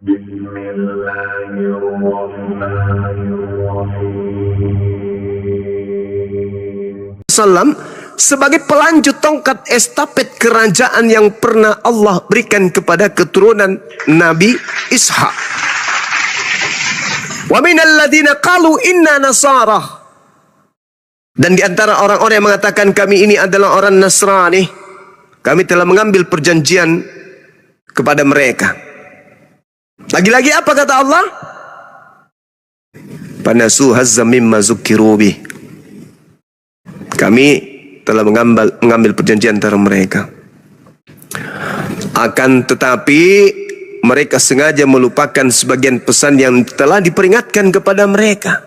Sallam sebagai pelanjut tongkat estafet kerajaan yang pernah Allah berikan kepada keturunan Nabi Ishak. Wa minal ladzina qalu inna nasara. Dan di antara orang-orang yang mengatakan kami ini adalah orang Nasrani, kami telah mengambil perjanjian kepada mereka. Lagi-lagi apa kata Allah? Panasu hazzam mimma zukkiru bih. Kami telah mengambil perjanjian antara mereka. Akan tetapi mereka sengaja melupakan sebagian pesan yang telah diperingatkan kepada mereka.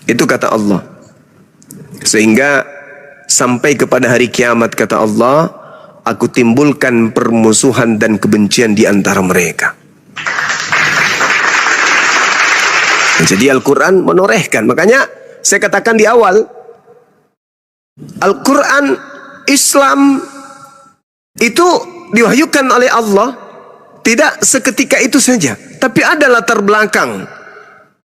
Itu kata Allah. Sehingga sampai kepada hari kiamat kata Allah, aku timbulkan permusuhan dan kebencian di antara mereka. Jadi Al-Quran menorehkan. Makanya saya katakan di awal, Al-Quran Islam itu diwahyukan oleh Allah tidak seketika itu saja, tapi ada latar belakang.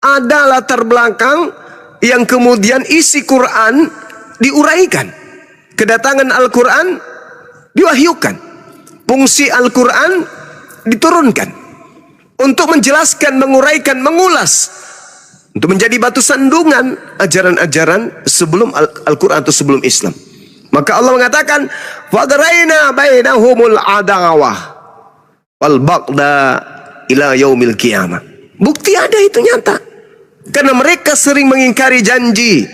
Ada latar belakang yang kemudian isi Quran diuraikan. Kedatangan Al-Quran diwahyukan. Fungsi Al-Quran diturunkan untuk menjelaskan, menguraikan, mengulas, untuk menjadi batu sandungan ajaran-ajaran sebelum Al-Quran atau sebelum Islam. Maka Allah mengatakan, "Waghraina bainahumul adawah wal baghdha ila yaumil qiyamah." Bukti ada itu nyata. Karena mereka sering mengingkari janji.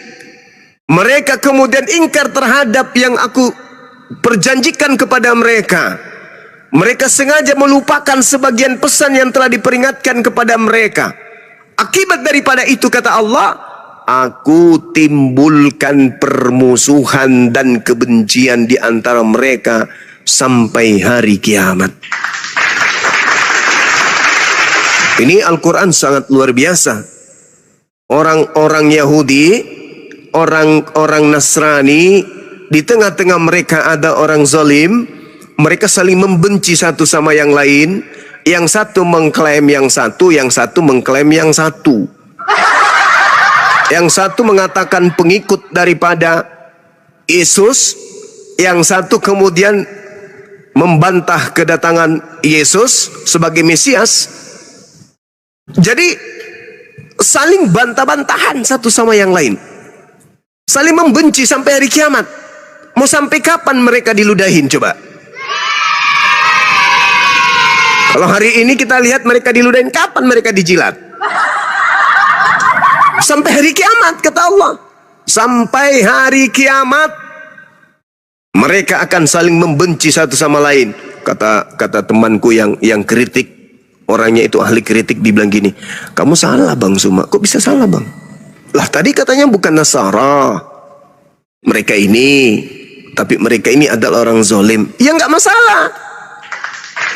Mereka kemudian ingkar terhadap yang aku perjanjikan kepada mereka. Mereka sengaja melupakan sebagian pesan yang telah diperingatkan kepada mereka. Akibat daripada itu kata Allah, aku timbulkan permusuhan dan kebencian di antara mereka sampai hari kiamat. Ini Al-Quran sangat luar biasa. Orang-orang Yahudi, orang-orang Nasrani, di tengah-tengah mereka ada orang zalim. Mereka saling membenci satu sama yang lain. Yang satu mengklaim yang satu mengklaim yang satu. Yang satu mengatakan pengikut daripada Yesus, yang satu kemudian membantah kedatangan Yesus sebagai Mesias. Jadi saling bantah-bantahan satu sama yang lain. Saling membenci sampai hari kiamat. Mau sampai kapan mereka diludahin coba? Kalau hari ini kita lihat mereka diludahin, kapan mereka dijilat? Sampai hari kiamat kata Allah. Sampai hari kiamat mereka akan saling membenci satu sama lain. Kata temanku yang kritik, orangnya itu ahli kritik, dibilang gini, kamu salah Bang Suma. Kok bisa salah Bang? Lah tadi katanya bukan Nasara mereka ini, tapi mereka ini adalah orang zalim. Ya nggak masalah.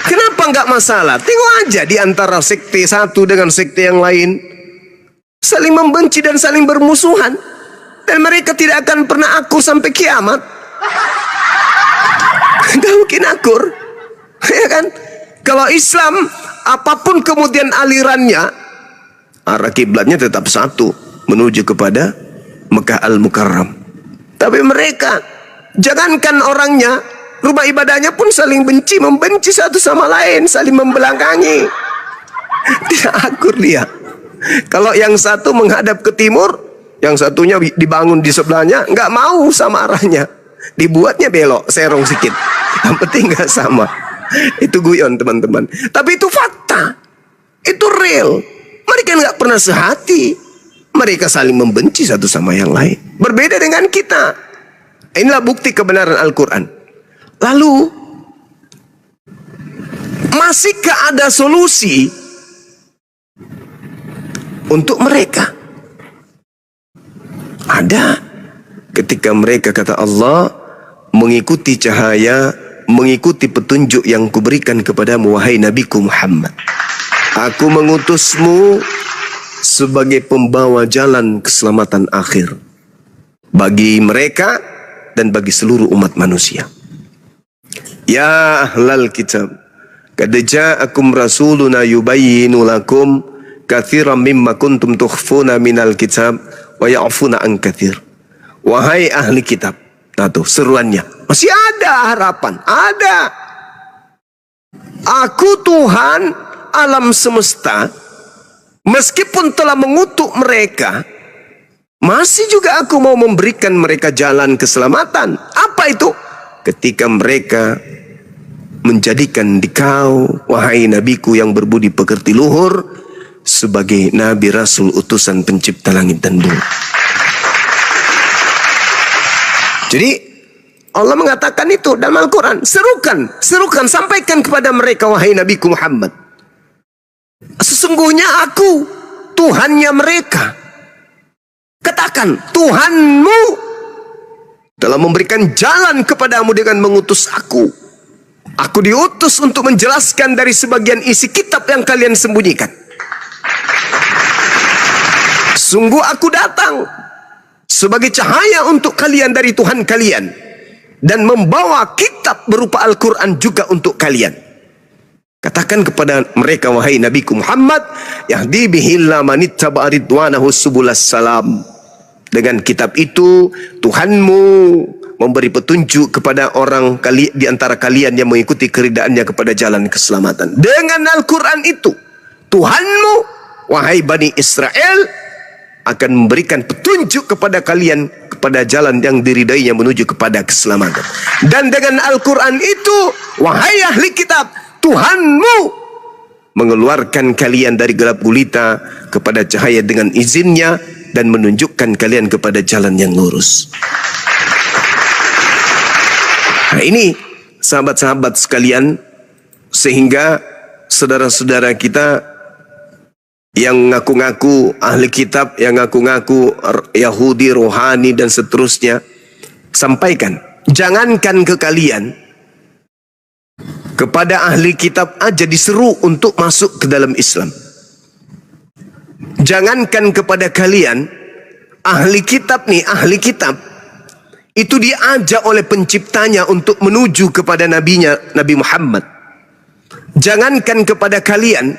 Kenapa nggak masalah? Tengok aja di antara sekte satu dengan sekte yang lain, saling membenci dan saling bermusuhan, dan mereka tidak akan pernah akur sampai kiamat. Gak mungkin akur, ya kan? Kalau Islam, apapun kemudian alirannya, arah kiblatnya tetap satu, menuju kepada Mekah Al-Mukarram. Tapi mereka, jangankan orangnya, rumah ibadahnya pun saling benci, membenci satu sama lain, saling membelakangi. Tidak akur dia. Kalau yang satu menghadap ke timur, yang satunya dibangun di sebelahnya, nggak mau sama arahnya. Dibuatnya belok, serong sedikit. Yang penting nggak sama. Itu guyon teman-teman. Tapi itu fakta. Itu real. Mereka nggak pernah sehati. Mereka saling membenci satu sama yang lain. Berbeda dengan kita. Inilah bukti kebenaran Al-Quran. Lalu, masihkah ada solusi untuk mereka? Ada. Ketika mereka kata Allah, mengikuti cahaya, mengikuti petunjuk yang kuberikan kepadamu wahai Nabiku Muhammad. Aku mengutusmu sebagai pembawa jalan keselamatan akhir bagi mereka dan bagi seluruh umat manusia. Ya ahlal kitab, Qad ja'akum rasuluna yubayyinu lakum katsiran mimma kuntum tukhfuna minal kitab wa ya'funa an katsir. Wahai ahli kitab. Nah tuh seruannya. Masih ada harapan. Ada. Aku Tuhan alam semesta, meskipun telah mengutuk mereka, masih juga aku mau memberikan mereka jalan keselamatan. Apa itu? Ketika mereka menjadikan dikau, wahai nabiku yang berbudi pekerti luhur, sebagai nabi rasul utusan pencipta langit dan bumi. Jadi Allah mengatakan itu dalam Al-Quran. Serukan, sampaikan kepada mereka, wahai nabiku Muhammad, sesungguhnya aku Tuhannya mereka. Katakan, Tuhanmu telah memberikan jalan kepadamu dengan mengutus aku. Aku diutus untuk menjelaskan dari sebagian isi kitab yang kalian sembunyikan. Sungguh aku datang sebagai cahaya untuk kalian dari Tuhan kalian, dan membawa kitab berupa Al-Quran juga untuk kalian. Katakan kepada mereka, wahai nabiku Muhammad, yahdi bihillah manittaba'a ridwanahu subulas salam. Dengan kitab itu Tuhanmu memberi petunjuk kepada orang di antara kalian yang mengikuti keridaannya kepada jalan keselamatan. Dengan Al-Quran itu Tuhanmu, wahai Bani Israel, akan memberikan petunjuk kepada kalian kepada jalan yang diridainya menuju kepada keselamatan. Dan dengan Al-Quran itu, wahai ahli kitab, Tuhanmu mengeluarkan kalian dari gelap gulita kepada cahaya dengan izinnya, dan menunjukkan kalian kepada jalan yang lurus. Nah ini sahabat-sahabat sekalian, sehingga saudara-saudara kita yang ngaku-ngaku ahli kitab, yang ngaku-ngaku Yahudi, rohani dan seterusnya, sampaikan, jangankan ke kalian, kepada ahli kitab aja diseru untuk masuk ke dalam Islam. Jangankan kepada kalian, ahli kitab nih, ahli kitab itu diajak oleh penciptanya untuk menuju kepada nabinya, Nabi Muhammad. Jangankan kepada kalian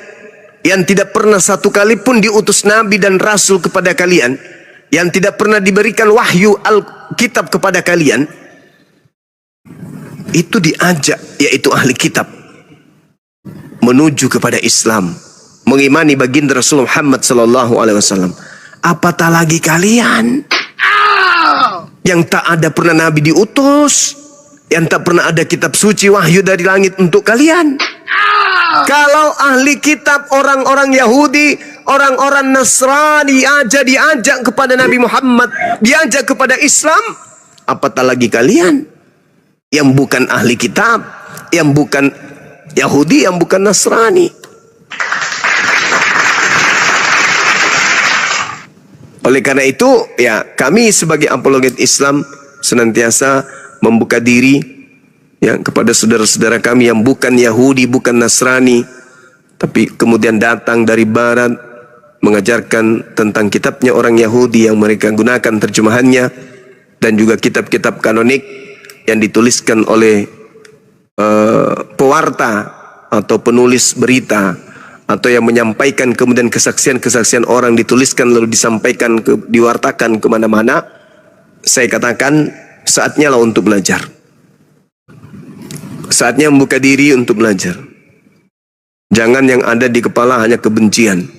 yang tidak pernah satu kali pun diutus nabi dan rasul kepada kalian, yang tidak pernah diberikan wahyu Alkitab kepada kalian, itu diajak, yaitu ahli kitab, menuju kepada Islam, mengimani baginda Rasul Muhammad SAW. Apatah lagi kalian yang tak ada pernah nabi diutus, yang tak pernah ada kitab suci wahyu dari langit untuk kalian. Kalau ahli kitab, orang-orang Yahudi, orang-orang Nasrani aja diajak kepada Nabi Muhammad, diajak kepada Islam, apatah lagi kalian yang bukan ahli kitab, yang bukan Yahudi, yang bukan Nasrani. Oleh karena itu, ya, kami sebagai apologet Islam senantiasa membuka diri, ya, kepada saudara-saudara kami yang bukan Yahudi, bukan Nasrani, tapi kemudian datang dari Barat, mengajarkan tentang kitabnya orang Yahudi yang mereka gunakan terjemahannya, dan juga kitab-kitab kanonik yang dituliskan oleh pewarta atau penulis berita, atau yang menyampaikan kemudian kesaksian-kesaksian orang dituliskan lalu disampaikan, diwartakan kemana-mana. Saya katakan saatnya lah untuk belajar. Saatnya membuka diri untuk belajar. Jangan yang ada di kepala hanya kebencian.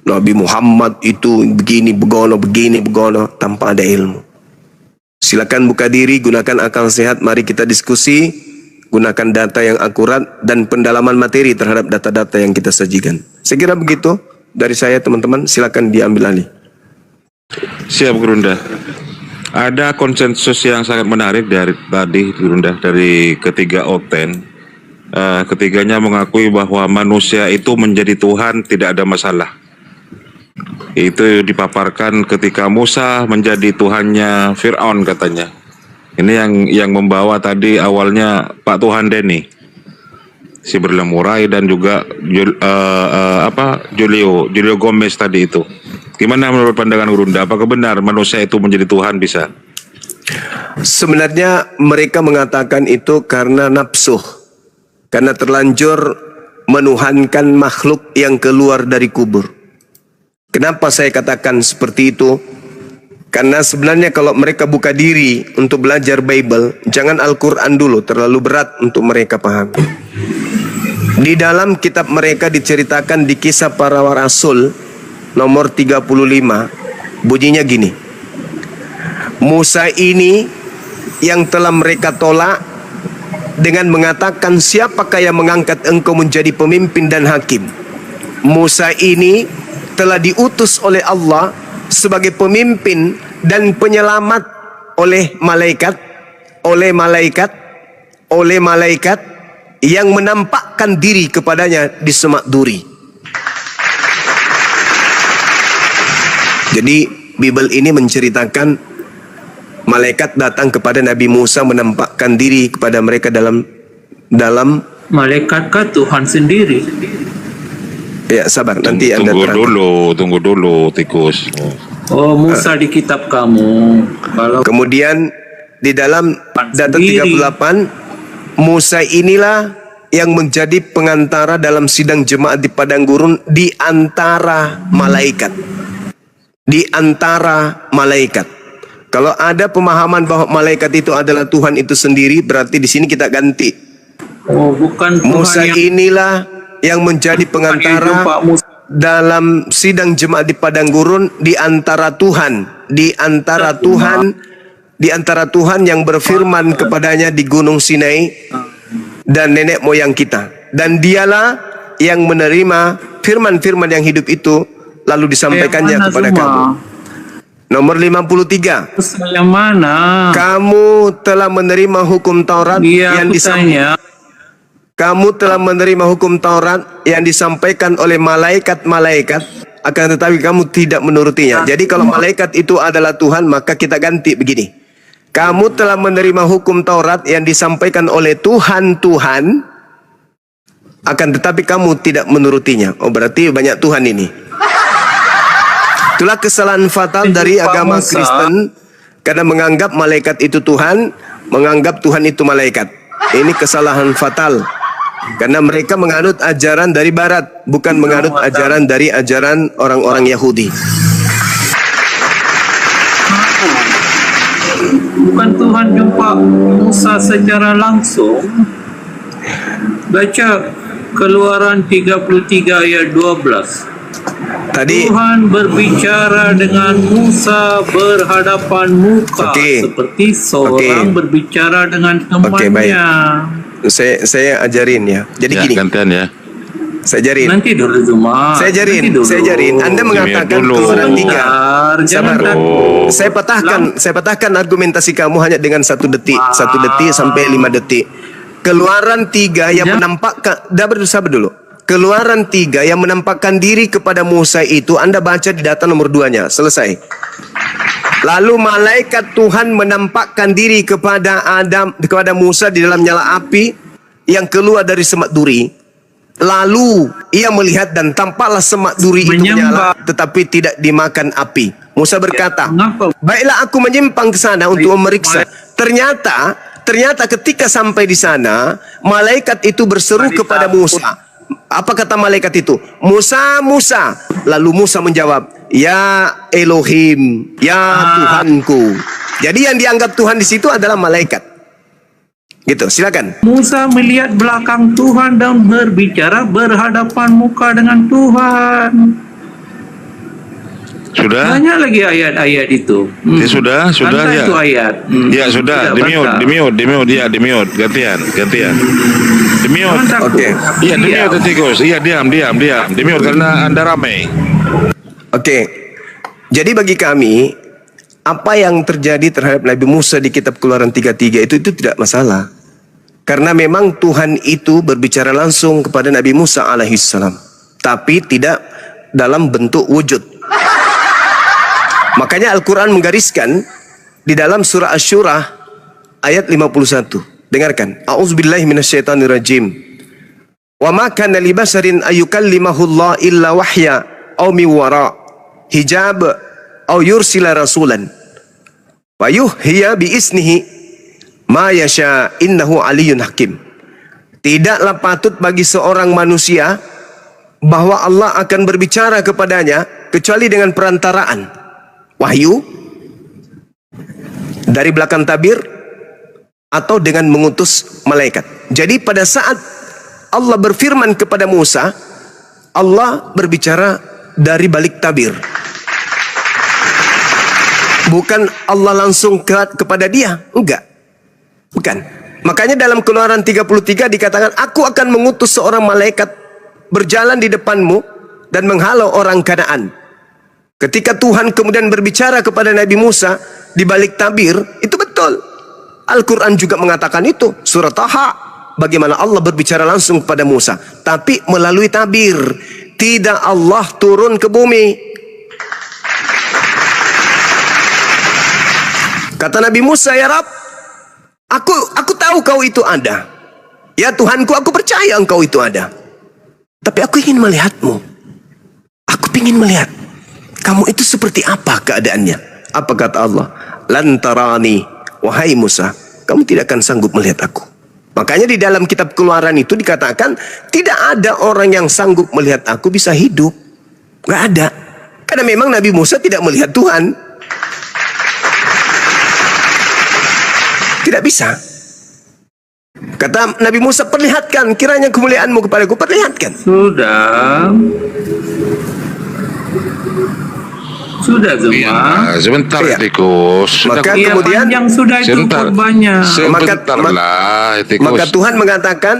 Nabi Muhammad itu begini begono tanpa ada ilmu. Silakan buka diri, gunakan akal sehat, mari kita diskusi. Gunakan data yang akurat dan pendalaman materi terhadap data-data yang kita sajikan. Saya kira begitu dari saya, teman-teman. Silakan diambil alih. Siap, Gurunda. Ada konsensus yang sangat menarik dari tadi, Gurunda, dari ketiga Okten. Ketiganya mengakui bahwa manusia itu menjadi Tuhan tidak ada masalah. Itu dipaparkan ketika Musa menjadi Tuhannya Fir'aun katanya. Ini yang membawa tadi awalnya Pak Tuhan Denny, si berlemurai, dan juga Julio Gomez tadi itu. Gimana menurut pandangan Gurunda? Apakah benar manusia itu menjadi Tuhan bisa? Sebenarnya mereka mengatakan itu karena nafsu, karena terlanjur menuhankan makhluk yang keluar dari kubur. Kenapa saya katakan seperti itu? Karena sebenarnya kalau mereka buka diri untuk belajar Bible, jangan Al-Quran dulu, terlalu berat untuk mereka pahami. Di dalam kitab mereka diceritakan di Kisah Para Rasul nomor 35, bunyinya gini. Musa ini yang telah mereka tolak dengan mengatakan, siapakah yang mengangkat engkau menjadi pemimpin dan hakim? Musa ini telah diutus oleh Allah sebagai pemimpin dan penyelamat oleh malaikat yang menampakkan diri kepadanya di semak duri. Jadi Bible ini menceritakan malaikat datang kepada Nabi Musa menampakkan diri kepada mereka dalam Malaikatkah Tuhan sendiri? Ya, sabar, nanti Anda Tunggu dulu, tikus. Oh, Musa di kitab kamu. Kalau Kemudian di dalam data 38, Musa inilah yang menjadi pengantara dalam sidang jemaat di padang gurun di antara malaikat. Di antara malaikat. Kalau ada pemahaman bahwa malaikat itu adalah Tuhan itu sendiri, berarti di sini kita ganti. oh, bukan Tuhan Musa yang inilah yang menjadi pengantara jumpa Musa. dalam sidang jemaat di padang gurun di antara Tuhan, di antara Tuhan yang berfirman kepadanya di Gunung Sinai dan nenek moyang kita, dan dialah yang menerima firman-firman yang hidup itu lalu disampaikannya kepada kamu. Nomor 53. Musa yang mana? Kamu telah menerima hukum Taurat yang disampaikan. Kamu telah menerima hukum Taurat yang disampaikan oleh malaikat-malaikat, akan tetapi kamu tidak menurutinya. Jadi kalau malaikat itu adalah Tuhan, maka kita ganti begini. Kamu telah menerima hukum Taurat yang disampaikan oleh Tuhan-Tuhan, akan tetapi kamu tidak menurutinya. Oh, berarti banyak Tuhan ini. Itulah kesalahan fatal dari agama Kristen, karena menganggap malaikat itu Tuhan, menganggap Tuhan itu malaikat. Ini kesalahan fatal. Karena mereka menganut ajaran dari barat, bukan menganut ajaran dari ajaran orang-orang Yahudi. Bukan Tuhan jumpa Musa secara langsung. Baca Keluaran 33 ayat 12. Tadi Tuhan berbicara dengan Musa berhadapan muka, seperti seorang berbicara dengan temannya. baik. Saya ajarin ya. Jadi gini. Gantian ya. Saya ajarin. Nanti dulu Zuma. Saya ajarin. Anda mengatakan Keluaran 3. Sabar. Saya patahkan argumentasi kamu hanya dengan 1 detik. 1 detik sampai 5 detik. Keluaran 3 yang menampakkan, sabar dulu. Keluaran 3 yang menampakkan diri kepada Musa itu Anda baca di data nomor 2-nya. Selesai. Lalu malaikat Tuhan menampakkan diri kepada Musa di dalam nyala api yang keluar dari semak duri. Lalu ia melihat dan tampaklah semak duri itu menyala, tetapi tidak dimakan api. Musa berkata, baiklah aku menyimpang ke sana untuk memeriksa. Ternyata ketika sampai di sana, malaikat itu berseru kepada Musa. Apa kata malaikat itu? Musa, Musa. Lalu Musa menjawab, ya Elohim, ya Tuhanku. Jadi yang dianggap Tuhan di situ adalah malaikat. Gitu, silakan. Musa melihat belakang Tuhan dan berbicara berhadapan muka dengan Tuhan. Sudah? Banyak lagi ayat-ayat itu. Ya, sudah ya. Itu ayat. Ya sudah, di mute, gantian. Di mute. Oke. Iya, di mute tikus. Iya, diam. Di mute karena Anda ramai. Oke. Jadi bagi kami, apa yang terjadi terhadap Nabi Musa di kitab Keluaran 33 itu tidak masalah. Karena memang Tuhan itu berbicara langsung kepada Nabi Musa alaihissalam, tapi tidak dalam bentuk wujud. Makanya Al-Quran menggariskan di dalam surah Asy-Syura ayat 51. Dengarkan. A'udzubillahi minasyaitonirrajim. Wa ma kana li basarin ayyukallimahullah illa wahya aw min wara hijab aw yursila rasulan wa yuhya bi isnihi ma yasha innahu aliyyun hakim. tidaklah patut bagi seorang manusia bahwa Allah akan berbicara kepadanya kecuali dengan perantaraan wahyu dari belakang tabir atau dengan mengutus malaikat. Jadi pada saat Allah berfirman kepada Musa, Allah berbicara dari balik tabir. Bukan Allah langsung kepada dia, enggak. Bukan. Makanya dalam Keluaran 33 dikatakan, aku akan mengutus seorang malaikat berjalan di depanmu dan menghalau orang Kanaan. Ketika Tuhan kemudian berbicara kepada Nabi Musa di balik tabir, itu betul. Al-Quran juga mengatakan itu. Surah Taha, bagaimana Allah berbicara langsung kepada Musa. Tapi melalui tabir. Tidak Allah turun ke bumi. Kata Nabi Musa, ya Rab, aku tahu kau itu ada. Ya Tuhanku, aku percaya engkau itu ada. Tapi aku ingin melihatmu. Aku ingin melihat kamu itu seperti apa keadaannya. Apa kata Allah? Lantarani, wahai Musa, kamu tidak akan sanggup melihat aku. Makanya di dalam kitab Keluaran itu dikatakan, tidak ada orang yang sanggup melihat aku bisa hidup. Gak ada. Karena memang Nabi Musa tidak melihat Tuhan. Tidak bisa. Kata Nabi Musa, perlihatkan kiranya kemuliaanmu kepadaku, perlihatkan. Sudah Zuma. Iya, sebentar Iya. Tikus. Maka Iya, kemudian panjang sudah itu sebentar. khotbahnya. Sebentar lah Tikus. Maka Tuhan mengatakan,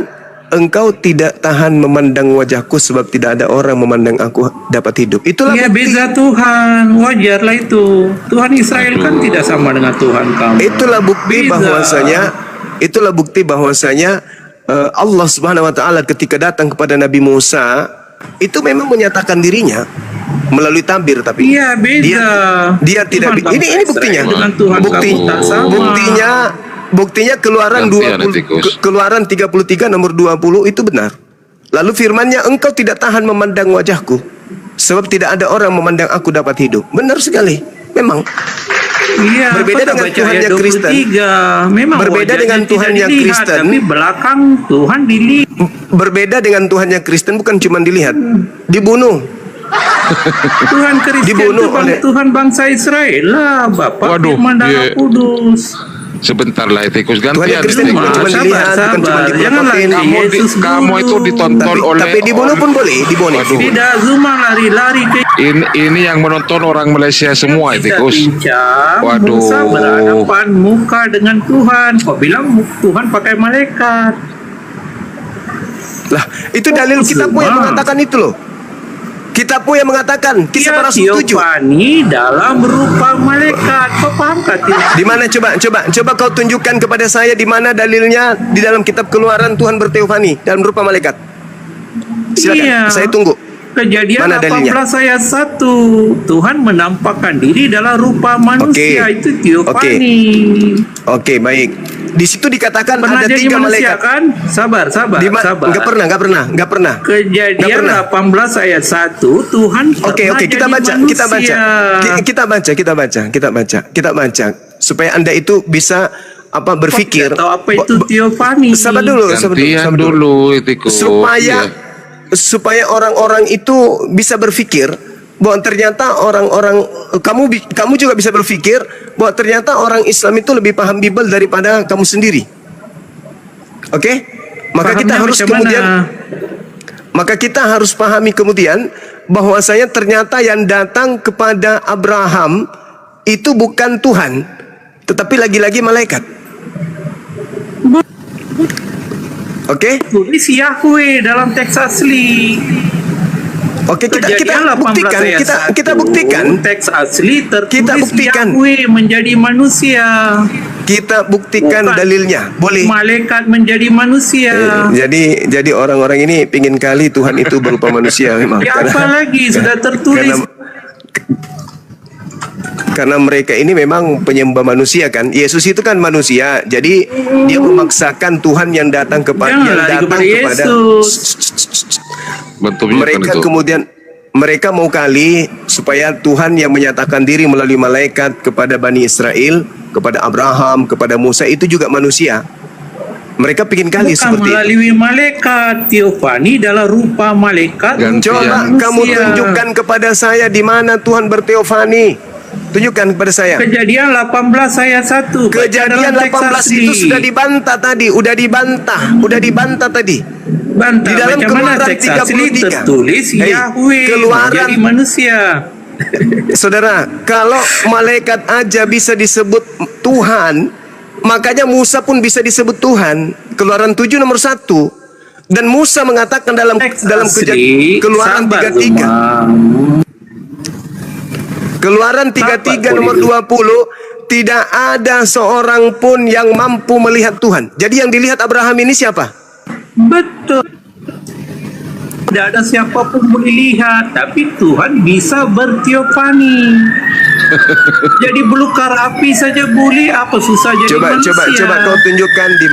engkau tidak tahan memandang wajahku sebab tidak ada orang memandang aku dapat hidup. Itulah Ya bukti. beza Tuhan, wajarlah itu. Tuhan Israel kan tidak sama dengan Tuhan kamu. Itulah bukti Beza. bahwasanya Allah Subhanahu wa taala ketika datang kepada Nabi Musa itu memang menyatakan dirinya melalui tabir, tapi Iya beza. dia tidak Tuhan ini bangsa buktinya. Israel dengan Tuhan Bukti kamu tak sama. Buktinya Keluaran Gantian, 20 Tikus. Keluaran 33 nomor 20 itu benar. Lalu firman-Nya, engkau tidak tahan memandang wajahku sebab tidak ada orang memandang aku dapat hidup. Benar sekali. Memang Iya, Berbeda kau tak dengan baca Tuhan ayat yang Kristen. 23. Memang Berbeda wajahnya dengan Tuhan tidak yang dilihat, Kristen. tapi belakang Tuhan dilihat. berbeda dengan Tuhan yang Kristen, bukan cuma dilihat, dibunuh. Tuhan Kristen Dibunuh itu oleh- Tuhan bangsa Israel lah, Bapak Waduh, Firman Darah dia- Kudus. Sebentar lah Tikus, Tuhan gantian yang Kristen Tikus. bukan cuma Sabar, dilihat, bukan cuma sabar. Janganlah diprototin. Yesus Kamu itu dulu. ditonton oleh Tapi dibunuh pun boleh, dibunuh. Waduh. Tidak, Zuma lari-lari ke Ini yang menonton orang Malaysia semua tidak Tikus. bincang. Waduh. Musa berhadapan muka dengan Tuhan. Kau bilang Tuhan pakai malaikat. Lah, itu dalil kitabmu yang Zuma. mengatakan itu loh. Kitabmu yang mengatakan, kisah para rasul 7. Teofani dalam rupa malaikat. Kau paham tak? Di mana coba kau tunjukkan kepada saya di mana dalilnya di dalam kitab Keluaran Tuhan berteofani dalam rupa malaikat. Silakan, Iya. saya tunggu. Kejadian Mana dalilnya? 18 ayat 1. Tuhan menampakkan diri dalam rupa manusia. Oke. Itu teofani. Oke, baik. Di situ dikatakan Pernah ada jadi 3 manusia malaikat. kan? Sabar. Enggak pernah. Nggak pernah. Kejadian 18 ayat 1. Tuhan Oke, pernah kita jadi baca. manusia. Kita baca supaya Anda itu bisa berpikir. Kau tidak tahu apa itu teofani. Sabar dulu. Gantian dulu Tikus. Supaya orang-orang itu bisa berpikir bahwa ternyata orang-orang kamu juga bisa berpikir bahwa ternyata orang Islam itu lebih paham Bible daripada kamu sendiri. Oke? Maka kita Pahamnya harus macam kemudian mana? maka kita harus pahami kemudian bahwasanya ternyata yang datang kepada Abraham itu bukan Tuhan, tetapi lagi-lagi malaikat. Oke? Tulis Yahweh dalam teks asli. Oke, kita Kejadian 18 buktikan, ayat kita 1, buktikan, teks asli tertulis Kita buktikan. Yahweh menjadi manusia. kita buktikan Bukan. dalilnya. Boleh. Malaikat menjadi manusia. Jadi orang-orang ini pingin kali Tuhan itu berupa manusia memang. Ya, apa lagi sudah tertulis. Karena mereka ini memang penyembah manusia kan. Yesus itu kan manusia. Jadi dia memaksakan Tuhan yang datang kepada Yesus. Bentuknya kan Mereka itu. kemudian mereka mau kali supaya Tuhan yang menyatakan diri melalui malaikat kepada Bani Israel, kepada Abraham, kepada Musa itu juga manusia. Mereka pingin kali Bukan seperti itu. melalui malaikat. Teofani dalam rupa malaikat. Ganti Coba yang kamu tunjukkan kepada saya di mana Tuhan berteofani. Tunjukkan kepada saya. Kejadian 18 ayat 1. Baca Kejadian dalam teks 18 itu asli. sudah dibantah tadi, udah dibantah tadi. Bantah. Di dalam Macam mana Keluaran teks asli 33. tertulis Hei, Yahweh Keluaran. menjadi manusia. Saudara, kalau malaikat aja bisa disebut Tuhan, makanya Musa pun bisa disebut Tuhan. Keluaran 7 nomor 1. Dan Musa mengatakan dalam Teks kejadian asli, Keluaran sabar 33. Zuma. Keluaran 33 nomor 20, tidak ada seorang pun yang mampu melihat Tuhan. Jadi yang dilihat Abraham ini siapa? Betul. Tidak ada siapapun boleh lihat, tapi Tuhan bisa berteofani. Jadi belukar api saja boleh, apa susah jadi manusia? Coba kau tunjukkan di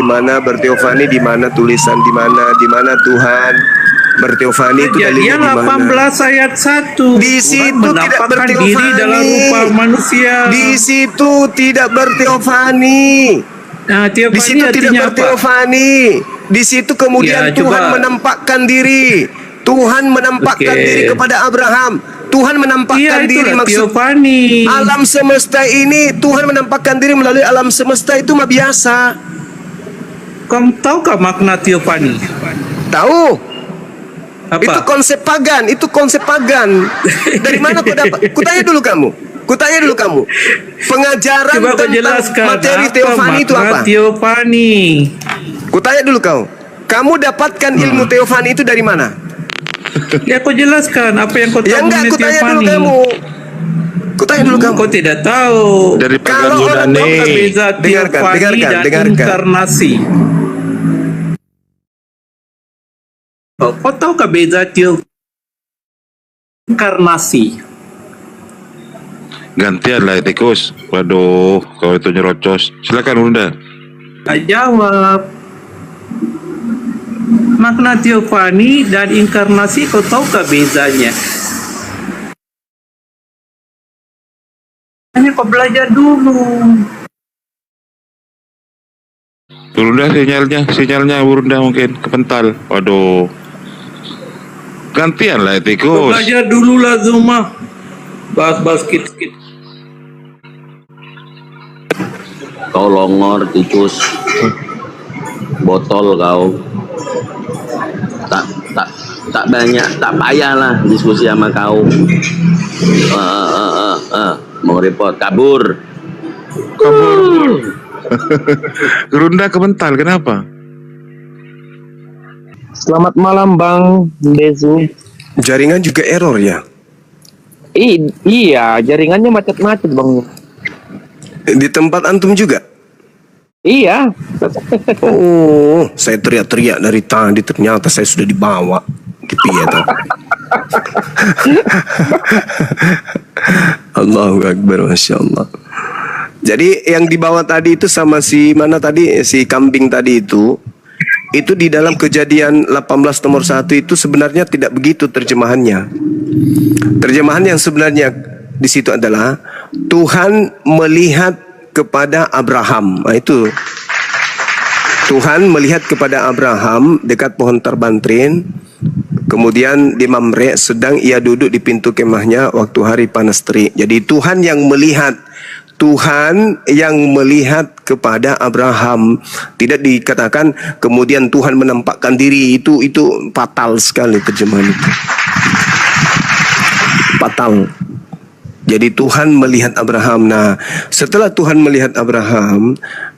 mana berteofani, di mana tulisan di mana Tuhan berteofani itu dalilnya Kejadian di mana? 18 ayat 1. Di Tuhan situ tidak menampakkan diri berteofani. dalam rupa manusia. Di situ tidak berteofani. Nah, Di teofani situ tidak artinya apa? berteofani. Di situ kemudian Ya, Tuhan coba. menampakkan diri. Tuhan menampakkan Oke. diri kepada Abraham. Tuhan menampakkan Iya, diri itulah maksud teofani. alam semesta ini. Tuhan menampakkan diri melalui alam semesta itu mah biasa. Kamu tahukah makna teofani? Tahu? Apa? Itu konsep pagan. Dari mana kau dapat? Kutanya dulu kamu. Pengajaran Coba kau tentang jelaskan materi apa teofani itu makna apa? teofani. Kutanya dulu kau. Kamu dapatkan ilmu teofani itu dari mana? Ya, kau jelaskan apa yang kau tahu Ya enggak, mengenai kutanya dulu teofani. kamu. Kutanya dulu kamu. Kau tidak tahu. dari pagan Kalau orang tahu Yunani. Beza teofani dan dengarkan. inkarnasi. Kau tahukah beza teofani inkarnasi? Gantian lah tikus. Waduh, kau itu nyerocos. Silakan Bunda. Jawab. Makna teofani dan inkarnasi kau tahukah bezanya? Hanya kau belajar dulu. Bunda sinyalnya Bunda mungkin kepental. Waduh. Gantian lah Kau tikus. belajar dulu lah Zuma. Bahas-bahas sedikit. Kau longor tikus botol kau tak banyak, tak payah lah diskusi sama kau. Mau repot kabur. Bunda kepental kenapa? Selamat malam Bang Dezu. Jaringan juga error ya. Iya, jaringannya macet-macet Bang. Di tempat antum juga. Iya. Oh, saya teriak-teriak dari tadi, ternyata saya sudah dibawa. Gitu ya toh. Allahu Akbar, Masya Allah. Jadi yang dibawa tadi itu sama si mana tadi, si kambing tadi itu di dalam Kejadian 18 nomor 1 itu sebenarnya tidak begitu terjemahannya. Terjemahan yang sebenarnya di situ adalah Tuhan melihat kepada Abraham. Nah, itu Tuhan melihat kepada Abraham dekat pohon terbantrin. Kemudian di Mamre sedang ia duduk di pintu kemahnya waktu hari panas terik. Jadi Tuhan yang melihat kepada Abraham. Tidak dikatakan kemudian Tuhan menampakkan diri. Itu fatal sekali terjemahan itu. Fatal. Jadi Tuhan melihat Abraham. Nah, setelah Tuhan melihat Abraham,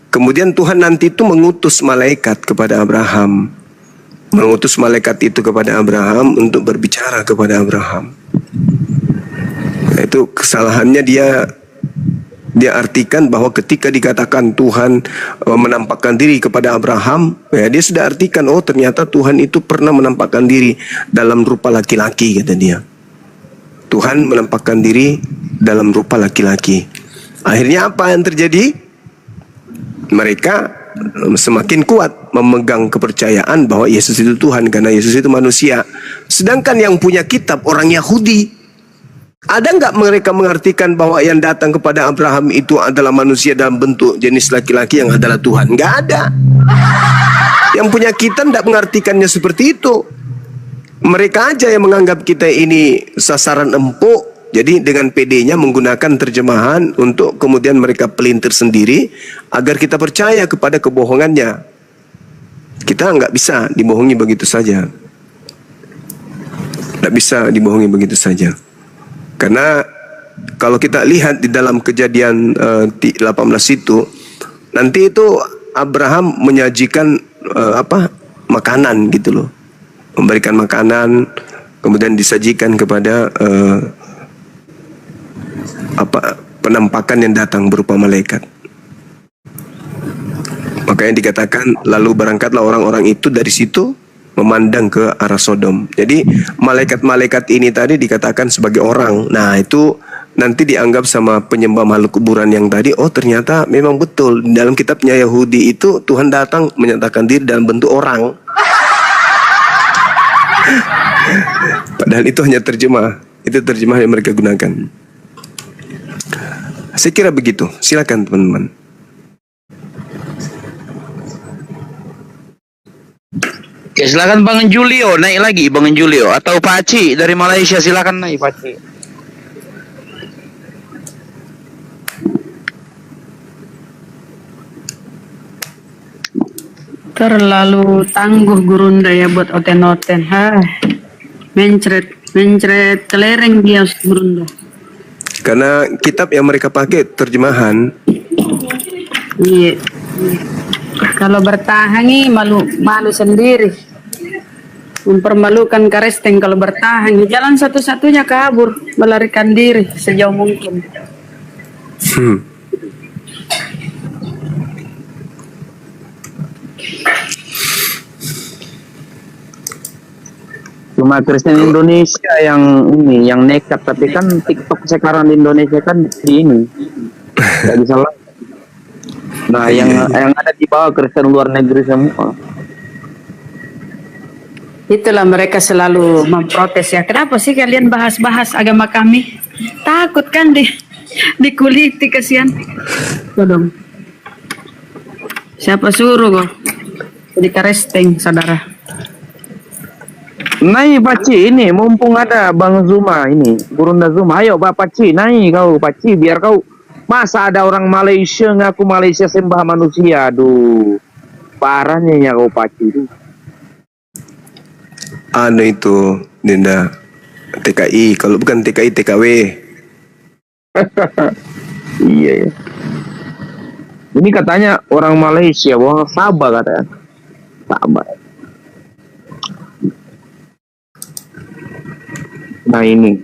kemudian Tuhan nanti itu mengutus malaikat kepada Abraham. Mengutus malaikat itu kepada Abraham untuk berbicara kepada Abraham. Nah, itu kesalahannya dia artikan bahwa ketika dikatakan Tuhan menampakkan diri kepada Abraham, ya dia sudah artikan, oh ternyata Tuhan itu pernah menampakkan diri dalam rupa laki-laki, kata dia. Tuhan menampakkan diri dalam rupa laki-laki. Akhirnya apa yang terjadi? Mereka semakin kuat memegang kepercayaan bahwa Yesus itu Tuhan karena Yesus itu manusia. Sedangkan yang punya kitab orang Yahudi. Ada nggak mereka mengartikan bahwa yang datang kepada Abraham itu adalah manusia dalam bentuk jenis laki-laki yang adalah Tuhan? Nggak ada. Yang punya kita tidak mengartikannya seperti itu. Mereka aja yang menganggap kita ini sasaran empuk. Jadi dengan PD-nya menggunakan terjemahan untuk kemudian mereka pelintir sendiri agar kita percaya kepada kebohongannya. Kita nggak bisa dibohongi begitu saja. Nggak bisa dibohongi begitu saja. Karena kalau kita lihat di dalam Kejadian 18 itu, nanti itu Abraham menyajikan makanan gitu loh, memberikan makanan, kemudian disajikan kepada penampakan yang datang berupa malaikat. Makanya dikatakan lalu berangkatlah orang-orang itu dari situ memandang ke arah Sodom. Jadi malaikat-malaikat ini tadi dikatakan sebagai orang. Nah itu nanti dianggap sama penyembah makhluk kuburan yang tadi, oh ternyata memang betul dalam kitabnya Yahudi itu Tuhan datang menyatakan diri dalam bentuk orang. Padahal itu hanya terjemah. Itu terjemah yang mereka gunakan. Saya kira begitu. Silakan teman-teman. Oke, silakan Bang Julio, naik lagi Bang Julio atau Pak Aci dari Malaysia, silakan naik Pak Aci. Terlalu tangguh Gurunda ya buat oten-oten. Mencret kelereng dia Gurunda. Karena kitab yang mereka pakai terjemahan. Iya. Kalau bertahan nih malu sendiri. Mempermalukan Karesteng kalau bertahan. Jalan satu-satunya kabur, melarikan diri sejauh mungkin. Cuma Kristen Indonesia yang nekat, tapi kan TikTok sekarang di Indonesia kan di ini nggak bisa lah. Nah yang ada di bawah Kristen luar negeri semua. Itulah mereka selalu memprotes ya. Kenapa sih kalian bahas-bahas agama kami? Takut kan dikuliti, kasihan. Tuh dong. Siapa suruh kok? Jadi Karesteng, saudara. Naik Paci ini, mumpung ada Bang Zuma ini, Gurunda Zuma. Ayo Pak Paci, naik kau Paci, biar kau. Masa ada orang Malaysia ngaku Malaysia sembah manusia, aduh. Parahnya ya kau Paci. Anu itu, Dinda. TKI, kalau bukan TKI, TKW. Iya ya. Ini katanya orang Malaysia, orang Sabah katanya. Sabah. Nah ini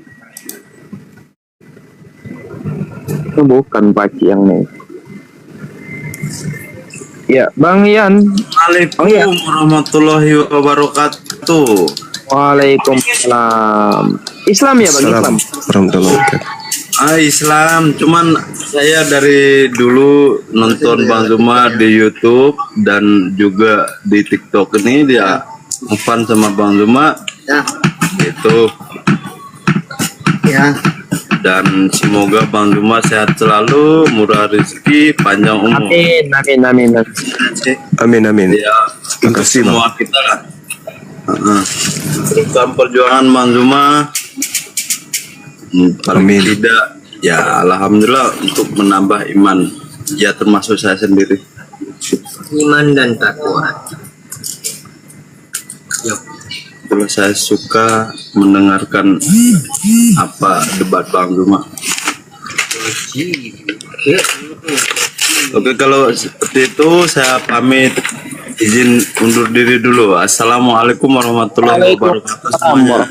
itu bukan Paci yang ini. Ya Bang Ian. Assalamualaikum warahmatullahi wabarakatuh. Waalaikumsalam. Islam ya Bang? Islam. Warahmatullahi wabarakatuh. Islam, cuman saya dari dulu nonton Bang Zuma di YouTube dan juga di TikTok ini, dia ngefan sama Bang Zuma. Ya. Itu. Ya. Dan semoga Bang Zuma sehat selalu, murah rezeki, panjang umur. Amin, amin, amin. Amin, amin. Ya, Terima kasih, semua Bang. kita lah. Teruskan perjuangan Bang Zuma. Paling Amin. tidak, ya alhamdulillah untuk menambah iman. Ya termasuk saya sendiri. Iman dan takwa. Kalau saya suka mendengarkan apa debat Bang Zuma. Oke, kalau seperti itu saya pamit, izin undur diri dulu. Assalamualaikum warahmatullahi wabarakatuh semuanya.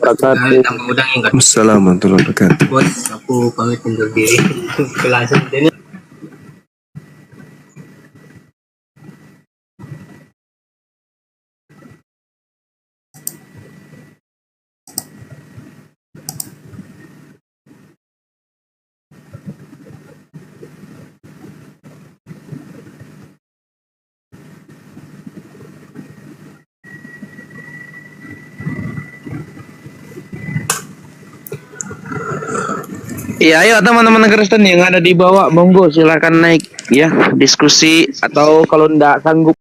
Assalamualaikum warahmatullahi wabarakatuh. Bos, aku pamit undur diri. Langsung Ya, ayo teman-teman Kristen yang ada di bawah, monggo silakan naik ya diskusi atau kalau ndak sanggup